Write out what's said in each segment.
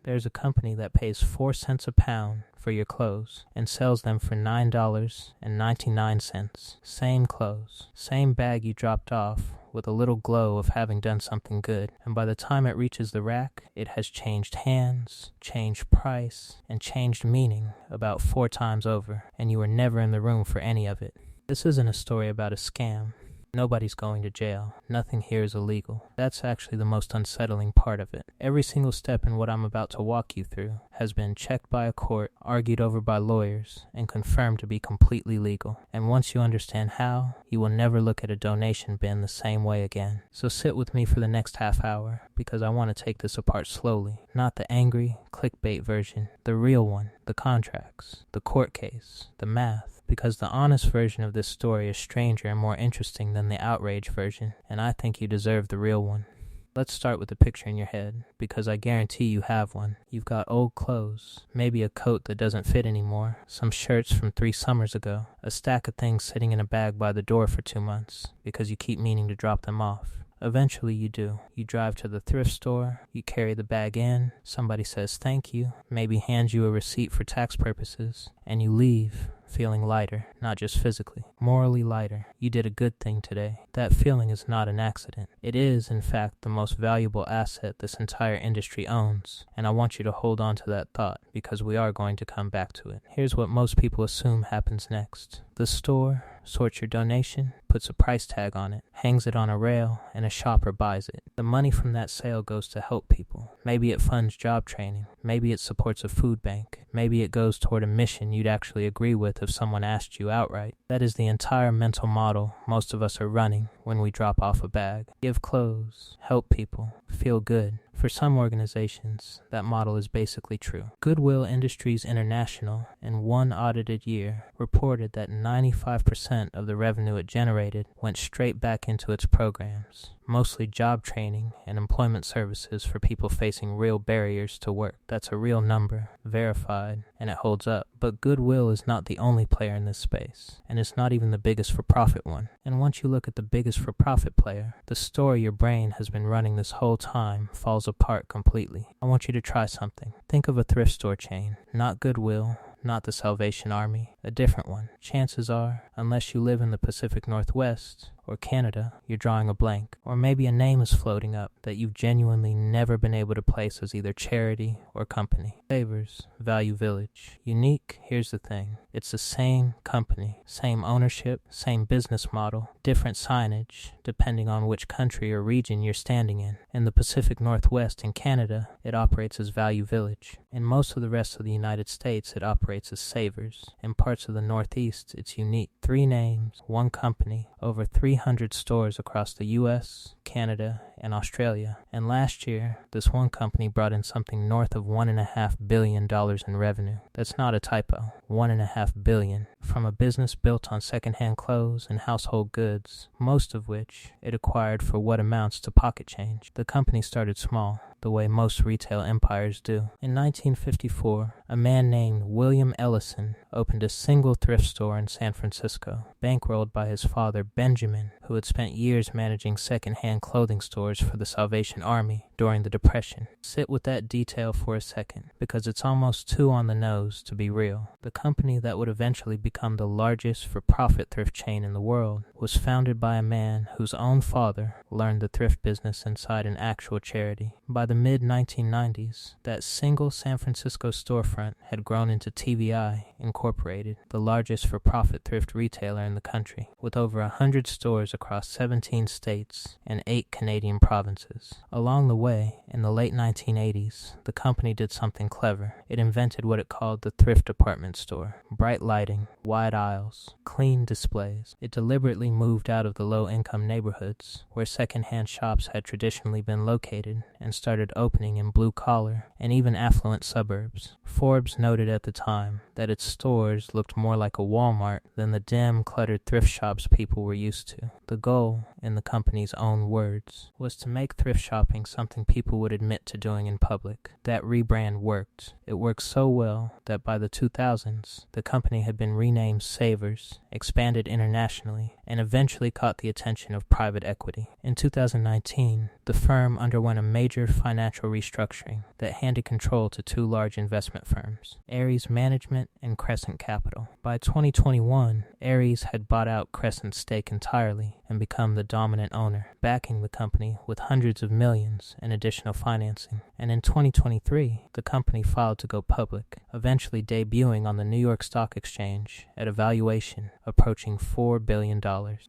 There's a company that pays 4 cents a pound for your clothes and sells them for $9.99. Same clothes, same bag you dropped off, with a little glow of having done something good, and by the time it reaches the rack, it has changed hands, changed price, and changed meaning about 4 times over, and you were never in the room for any of it. This isn't a story about a scam. Nobody's going to jail. Nothing here is illegal. That's actually the most unsettling part of it. Every single step in what I'm about to walk you through has been checked by a court, argued over by lawyers, and confirmed to be completely legal. And once you understand how, you will never look at a donation bin the same way again. So sit with me for the next half hour, because I want to take this apart slowly. Not the angry, clickbait version, the real one, the contracts, the court case, the math. Because the honest version of this story is stranger and more interesting than the outrage version, and I think you deserve the real one. Let's start with the picture in your head, because I guarantee you have one. You've got old clothes, maybe a coat that doesn't fit anymore, some shirts from 3 summers ago, a stack of things sitting in a bag by the door for 2 months, because you keep meaning to drop them off. Eventually you do. You drive to the thrift store, you carry the bag in, somebody says thank you, maybe hands you a receipt for tax purposes, and you leave feeling lighter, not just physically, morally lighter. You did a good thing today. That feeling is not an accident. It is, in fact, the most valuable asset this entire industry owns, and I want you to hold on to that thought, because we are going to come back to it. Here's what most people assume happens next. The store sorts your donation, puts a price tag on it, hangs it on a rail, and a shopper buys it. The money from that sale goes to help people. Maybe it funds job training. Maybe it supports a food bank. Maybe it goes toward a mission you'd actually agree with if someone asked you outright. That is the entire mental model most of us are running when we drop off a bag. Give clothes, help people, feel good. For some organizations, that model is basically true. Goodwill Industries International, in one audited year, reported that 95% of the revenue it generated went straight back into its programs, mostly job training and employment services for people facing real barriers to work. That's a real number, verified, and it holds up. But Goodwill is not the only player in this space, and it's not even the biggest for-profit one. And once you look at the biggest for-profit player, the story your brain has been running this whole time falls apart completely. I want you to try something. Think of a thrift store chain, not Goodwill, not the Salvation Army, a different one. Chances are, unless you live in the Pacific Northwest or Canada, you're drawing a blank. Or maybe a name is floating up that you've genuinely never been able to place as either charity or company. Savers, Value Village. Unique, here's the thing. It's the same company, same ownership, same business model, different signage, depending on which country or region you're standing in. In the Pacific Northwest and Canada, it operates as Value Village. In most of the rest of the United States, it operates as Savers. In parts of the Northeast, it's Unique. 3 names, 1 company, over 300 stores across the U.S., Canada, and Australia. And last year, this one company brought in something north of $1.5 billion in revenue. That's not a typo. $1.5 billion. From a business built on secondhand clothes and household goods, most of which it acquired for what amounts to pocket change. The company started small, the way most retail empires do. In 1954, a man named William Ellison opened a single thrift store in San Francisco, bankrolled by his father Benjamin, who had spent years managing second-hand clothing stores for the Salvation Army during the Depression. Sit with that detail for a second, because it's almost too on the nose to be real. The company that would eventually become the largest for-profit thrift chain in the world was founded by a man whose own father learned the thrift business inside an actual charity. By the mid-1990s, that single San Francisco storefront had grown into TVI Incorporated, the largest for-profit thrift retailer in the country, with over 100 stores across 17 states and 8 Canadian provinces. Along the way, in the late 1980s, the company did something clever. It invented what it called the thrift department store. Bright lighting, wide aisles, clean displays. It deliberately moved out of the low-income neighborhoods where second-hand shops had traditionally been located and started opening in blue-collar and even affluent suburbs. Forbes noted at the time that its stores looked more like a Walmart than the dim, cluttered thrift shops people were used to. The goal, in the company's own words, was to make thrift shopping something something people would admit to doing in public. That rebrand worked. It worked so well that by the 2000s, the company had been renamed Savers, expanded internationally, and eventually caught the attention of private equity. In 2019, the firm underwent a major financial restructuring that handed control to two large investment firms, Ares Management and Crescent Capital. By 2021, Ares had bought out Crescent's stake entirely and become the dominant owner, backing the company with hundreds of millions in additional financing. And in 2023, the company filed to go public, eventually debuting on the New York Stock Exchange at a valuation approaching $4 billion.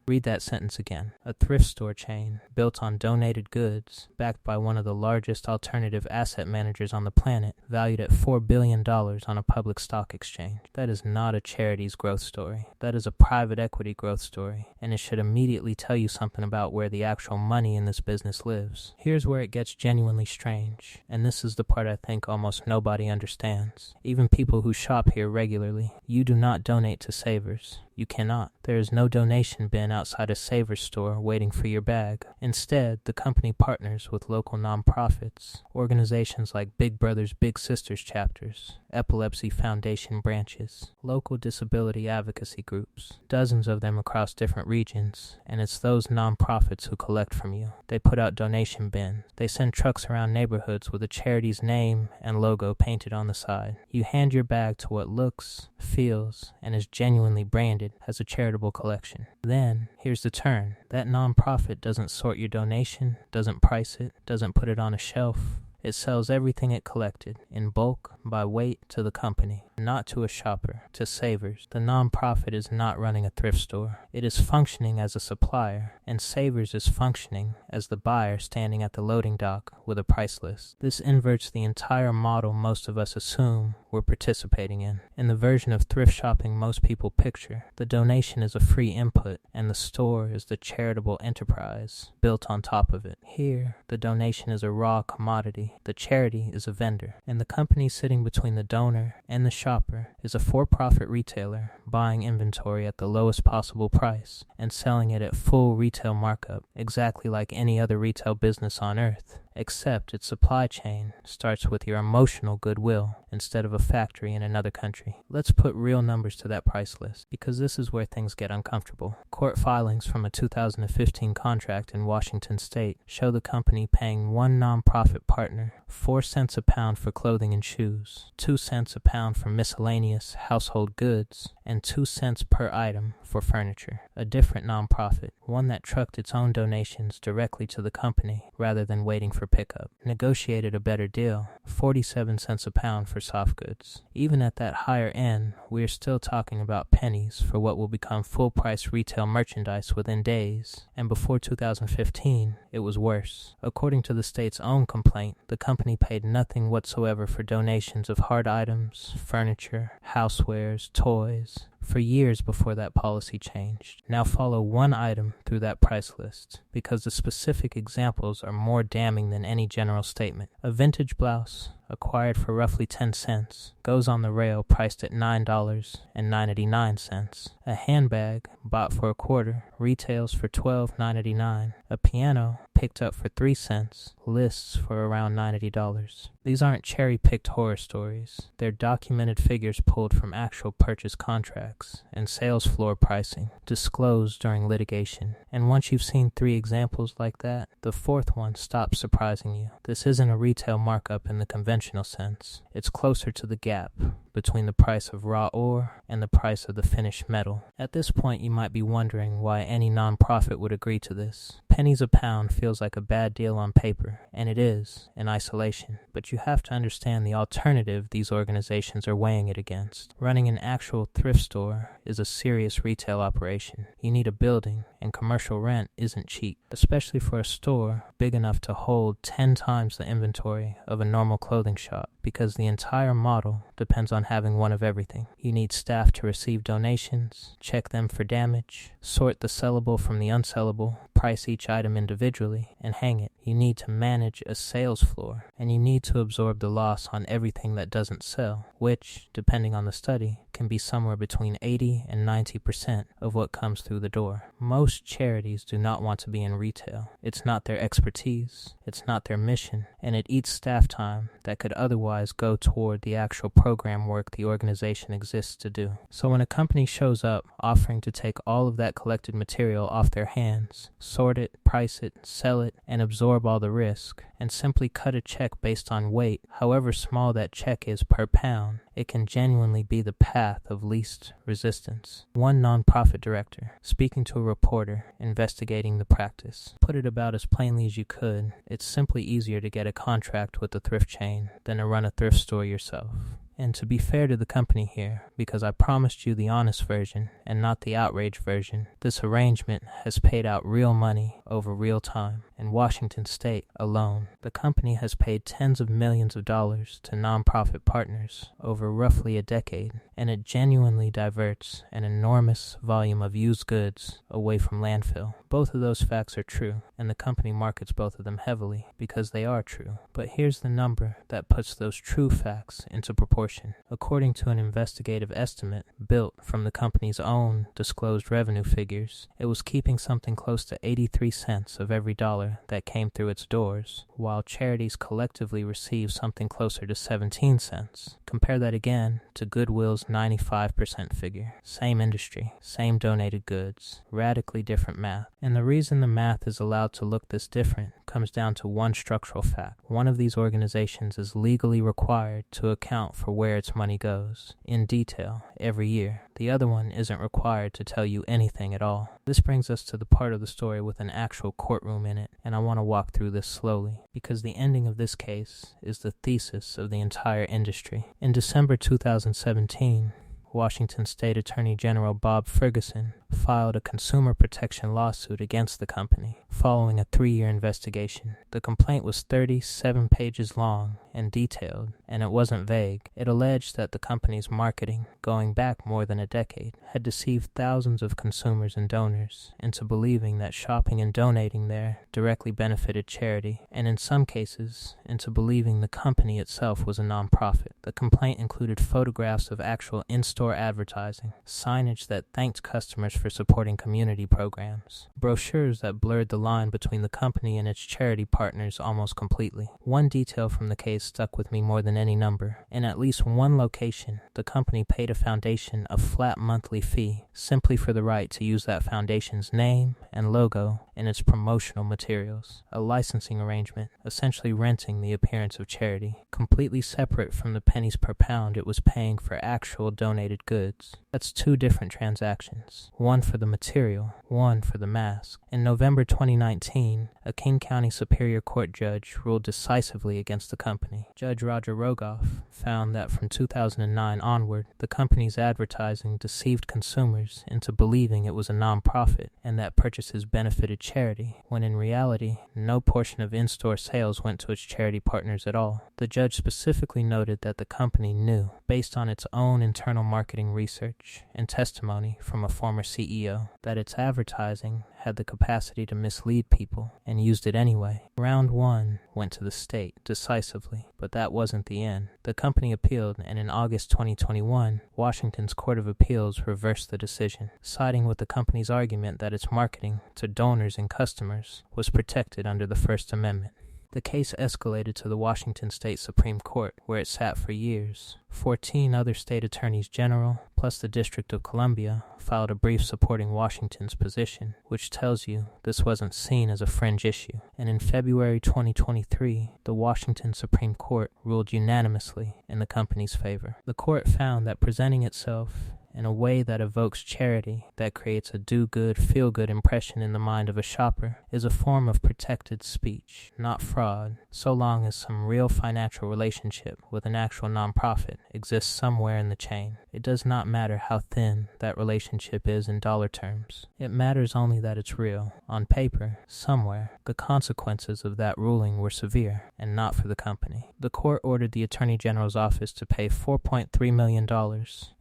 Read that sentence again. A thrift store chain built on donated goods, backed by one of the largest alternative asset managers on the planet, valued at $4 billion on a public stock exchange. That is not a charities growth story. That is a private equity growth story, and it should immediately tell you something about where the actual money in this business lives. Here's where it gets genuinely strange, and this is the part I think almost nobody understands. Even people who shop here regularly. You do not donate to Savers. You cannot. There is no donation bin outside a Savers store waiting for your bag. Instead, the company partners with local nonprofits, organizations like Big Brothers Big Sisters chapters, Epilepsy Foundation branches, local disability advocacy groups, dozens of them across different regions, and it's those nonprofits who collect from you. They put out donation bins. They send trucks around neighborhoods with a charity's name and logo painted on the side. You hand your bag to what looks, feels, and is genuinely branded as a charitable collection. Then, here's the turn. That nonprofit doesn't sort your donation, doesn't price it, doesn't put it on a shelf. It sells everything it collected, in bulk, by weight, to the company, not to a shopper, to Savers. The nonprofit is not running a thrift store. It is functioning as a supplier, and Savers is functioning as the buyer standing at the loading dock with a price list. This inverts the entire model most of us assume we're participating in. In the version of thrift shopping most people picture, the donation is a free input, and the store is the charitable enterprise built on top of it. Here, the donation is a raw commodity. The charity is a vendor, and the company sitting between the donor and the shopper is a for-profit retailer buying inventory at the lowest possible price and selling it at full retail markup, exactly like any other retail business on earth. Except its supply chain starts with your emotional goodwill instead of a factory in another country. Let's put real numbers to that price list, because this is where things get uncomfortable. Court filings from a 2015 contract in Washington state show the company paying one nonprofit partner 4 cents a pound for clothing and shoes, 2 cents a pound for miscellaneous household goods, and 2 cents per item for furniture. A different nonprofit, one that trucked its own donations directly to the company rather than waiting for pickup, negotiated a better deal, 47 cents a pound for soft goods. Even at that higher end, we are still talking about pennies for what will become full-price retail merchandise within days, and before 2015, it was worse. According to the state's own complaint, the company paid nothing whatsoever for donations of hard items, furniture, housewares, toys, for years before that policy changed. Now follow one item through that price list, because the specific examples are more damning than any general statement. A vintage blouse, acquired for roughly 10 cents, goes on the rail priced at $9.99. A handbag, bought for a quarter, retails for $12.99. A piano, picked up for 3 cents, lists for around $90. These aren't cherry-picked horror stories. They're documented figures pulled from actual purchase contracts and sales floor pricing, disclosed during litigation. And once you've seen 3 examples like that, the 4th one stops surprising you. This isn't a retail markup in the conventional sense. It's closer to the gap between the price of raw ore and the price of the finished metal. At this point, you might be wondering why any nonprofit would agree to this. Pennies a pound feels like a bad deal on paper, and it is, in isolation. But you have to understand the alternative these organizations are weighing it against. Running an actual thrift store is a serious retail operation. You need a building, and commercial rent isn't cheap, especially for a store big enough to hold 10 times the inventory of a normal clothing shop, because the entire model depends on having one of everything. You need staff to receive donations, check them for damage, sort the sellable from the unsellable, price each item individually, and hang it. You need to manage a sales floor, and you need to absorb the loss on everything that doesn't sell, which, depending on the study, can can be somewhere between 80 and 90% of what comes through the door. Most charities do not want to be in retail. It's not their expertise, it's not their mission, and it eats staff time that could otherwise go toward the actual program work the organization exists to do. So when a company shows up offering to take all of that collected material off their hands, sort it, price it, sell it, and absorb all the risk, and simply cut a check based on weight, however small that check is per pound, it can genuinely be the path of least resistance. One nonprofit director, speaking to a reporter investigating the practice, put it about as plainly as you could: it's simply easier to get a contract with a thrift chain than to run a thrift store yourself. And to be fair to the company here, because I promised you the honest version and not the outrage version, this arrangement has paid out real money over real time. In Washington state alone, the company has paid tens of millions of dollars to nonprofit partners over roughly a decade, and it genuinely diverts an enormous volume of used goods away from landfill. Both of those facts are true, and the company markets both of them heavily because they are true. But here's the number that puts those true facts into proportion. According to an investigative estimate built from the company's own disclosed revenue figures, it was keeping something close to 83 cents of every dollar that came through its doors, while charities collectively received something closer to 17 cents. Compare that again to Goodwill's 95% figure. Same industry, same donated goods, radically different math. And the reason the math is allowed to look this different comes down to one structural fact. One of these organizations is legally required to account for where its money goes, in detail, every year. The other one isn't required to tell you anything at all. This brings us to the part of the story with an actual courtroom in it, and I want to walk through this slowly, because the ending of this case is the thesis of the entire industry. In December 2017, Washington State Attorney General Bob Ferguson filed a consumer protection lawsuit against the company following a 3-year investigation. The complaint was 37 pages long and detailed, and it wasn't vague. It alleged that the company's marketing, going back more than a decade, had deceived thousands of consumers and donors into believing that shopping and donating there directly benefited charity, and in some cases, into believing the company itself was a nonprofit. The complaint included photographs of actual in-store advertising, signage that thanked customers for supporting community programs, brochures that blurred the line between the company and its charity partners almost completely. One detail from the case stuck with me more than any number. In at least one location, the company paid a foundation a flat monthly fee simply for the right to use that foundation's name and logo in its promotional materials, a licensing arrangement, essentially renting the appearance of charity, completely separate from the pennies per pound it was paying for actual donated goods. That's two different transactions, one for the material, one for the mask. In November 2019, a King County Superior Court judge ruled decisively against the company. Judge Roger Rogoff found that from 2009 onward, the company's advertising deceived consumers into believing it was a nonprofit and that purchases benefited charity, when in reality, no portion of in-store sales went to its charity partners at all. The judge specifically noted that the company knew, based on its own internal marketing research and testimony from a former CEO, that its advertising had the capacity to mislead people and used it anyway. Round 1 went to the state decisively, but that wasn't the end. The company appealed, and in August 2021, Washington's Court of Appeals reversed the decision, siding with the company's argument that its marketing to donors and customers was protected under the First Amendment. The case escalated to the Washington State Supreme Court, where it sat for years. 14 other state attorneys general, plus the District of Columbia, filed a brief supporting Washington's position, which tells you this wasn't seen as a fringe issue. And in February 2023, the Washington Supreme Court ruled unanimously in the company's favor. The court found that presenting itself in a way that evokes charity, that creates a do-good, feel-good impression in the mind of a shopper, is a form of protected speech, not fraud, so long as some real financial relationship with an actual nonprofit exists somewhere in the chain. It does not matter how thin that relationship is in dollar terms. It matters only that it's real. On paper, somewhere, the consequences of that ruling were severe, and not for the company. The court ordered the Attorney General's office to pay $4.3 million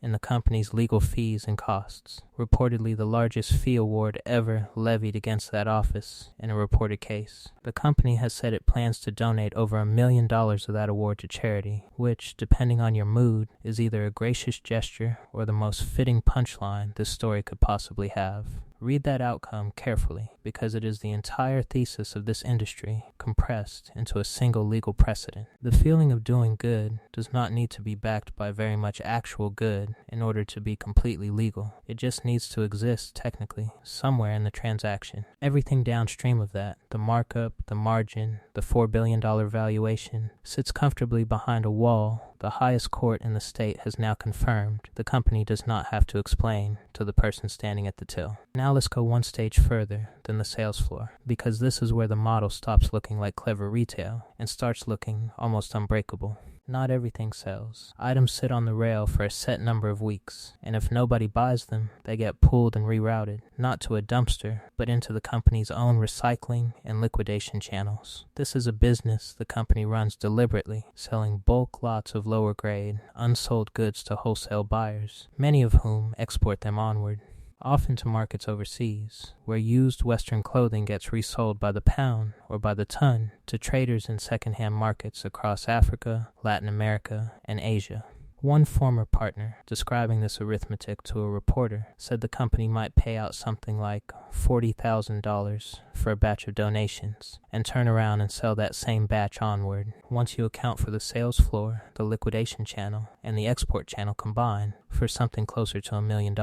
in the company's legal fees and costs, reportedly the largest fee award ever levied against that office in a reported case. The company has said it plans to donate over $1 million of that award to charity, which, depending on your mood, is either a gracious gesture or the most fitting punchline this story could possibly have. Read that outcome carefully, because it is the entire thesis of this industry compressed into a single legal precedent. The feeling of doing good does not need to be backed by very much actual good in order to be completely legal. It just needs to exist technically somewhere in the transaction. Everything downstream of that, the markup, the margin, the $4 billion valuation, sits comfortably behind a wall the highest court in the state has now confirmed the company does not have to explain to the person standing at the till. Now let's go one stage further than the sales floor, because this is where the model stops looking like clever retail and starts looking almost unbreakable. Not everything sells. Items sit on the rail for a set number of weeks, and if nobody buys them, they get pulled and rerouted, not to a dumpster, but into the company's own recycling and liquidation channels. This is a business the company runs deliberately, selling bulk lots of lower grade, unsold goods to wholesale buyers, many of whom export them onward, often to markets overseas, where used Western clothing gets resold by the pound or by the ton to traders in second-hand markets across Africa, Latin America, and Asia. One former partner, describing this arithmetic to a reporter, said the company might pay out something like $40,000 for a batch of donations and turn around and sell that same batch onward. Once you account for the sales floor, the liquidation channel, and the export channel combined, for something closer to $1 million.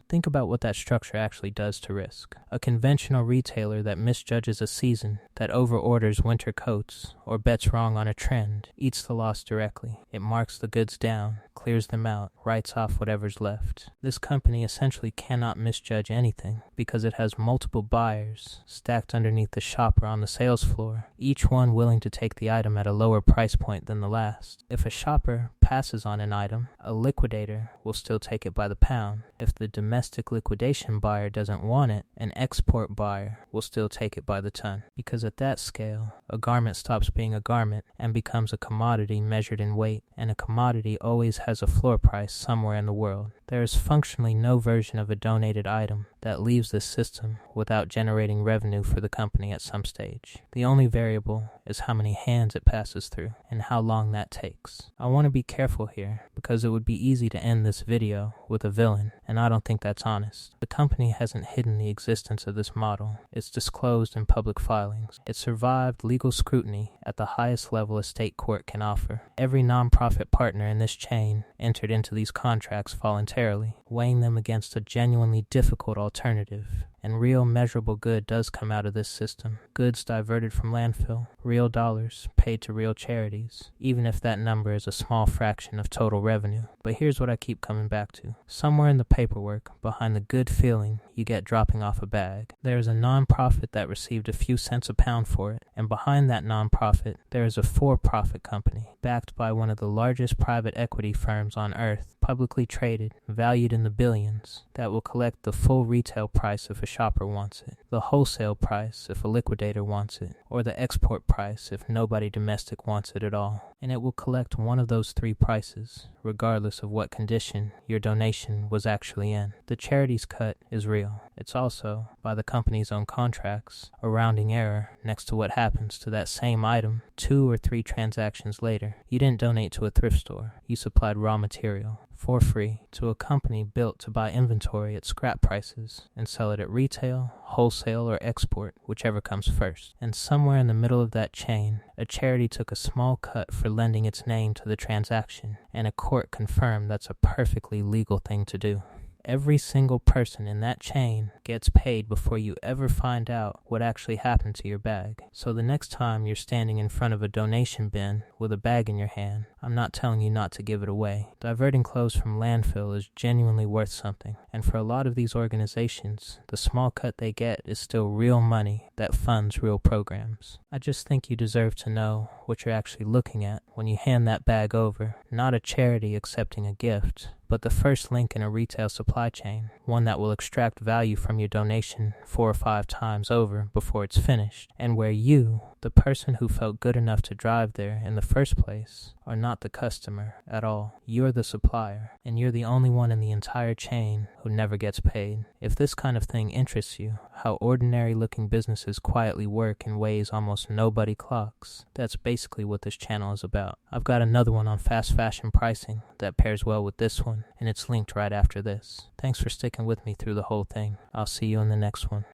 Think about what that structure actually does to risk. A conventional retailer that misjudges a season, that overorders winter coats, or bets wrong on a trend, eats the loss directly. It marks the goods down, clears them out, writes off whatever's left. This company essentially cannot misjudge anything because it has multiple buyers stacked underneath the shopper on the sales floor, each one willing to take the item at a lower price point than the last. If a shopper passes on an item, a liquidator will still take it by the pound. If the domestic liquidation buyer doesn't want it, an export buyer will still take it by the ton. Because at that scale, a garment stops being a garment and becomes a commodity measured in weight, and a commodity always has a floor price somewhere in the world. There is functionally no version of a donated item that leaves this system without generating revenue for the company at some stage. The only variable is how many hands it passes through and how long that takes. I want to be careful here because it would be easy to end this video with a villain, and I don't think that's honest. The company hasn't hidden the existence of this model. It's disclosed in public filings. It survived legal scrutiny at the highest level a state court can offer. Every nonprofit partner in this chain entered into these contracts voluntarily, weighing them against a genuinely difficult alternative. And real measurable good does come out of this system. Goods diverted from landfill, real dollars paid to real charities, even if that number is a small fraction of total revenue. But here's what I keep coming back to. Somewhere in the paperwork, behind the good feeling you get dropping off a bag, there is a nonprofit that received a few cents a pound for it, and behind that nonprofit, there is a for-profit company, backed by one of the largest private equity firms on earth, publicly traded, valued in the billions, that will collect the full retail price if a shopper wants it, the wholesale price if a liquidator wants it, or the export price if nobody domestic wants it at all. And it will collect one of those three prices, regardless of what condition your donation was actually in. The charities cut is real. It's also, by the company's own contracts, a rounding error next to what happens to that same item 2 or 3 transactions later. You didn't donate to a thrift store. You supplied raw material for free to a company built to buy inventory at scrap prices and sell it at retail, wholesale, or export, whichever comes first. And somewhere in the middle of that chain, a charity took a small cut for lending its name to the transaction, and a court confirmed that's a perfectly legal thing to do. Every single person in that chain gets paid before you ever find out what actually happened to your bag. So the next time you're standing in front of a donation bin with a bag in your hand, I'm not telling you not to give it away. Diverting clothes from landfill is genuinely worth something. And for a lot of these organizations, the small cut they get is still real money that funds real programs. I just think you deserve to know what you're actually looking at when you hand that bag over. Not a charity accepting a gift, but the first link in a retail supply chain, one that will extract value from your donation 4 or 5 times over before it's finished, and where you The person who felt good enough to drive there in the first place are not the customer at all. You're the supplier, and you're the only one in the entire chain who never gets paid. If this kind of thing interests you, how ordinary-looking businesses quietly work in ways almost nobody clocks, that's basically what this channel is about. I've got another one on fast fashion pricing that pairs well with this one, and it's linked right after this. Thanks for sticking with me through the whole thing. I'll see you in the next one.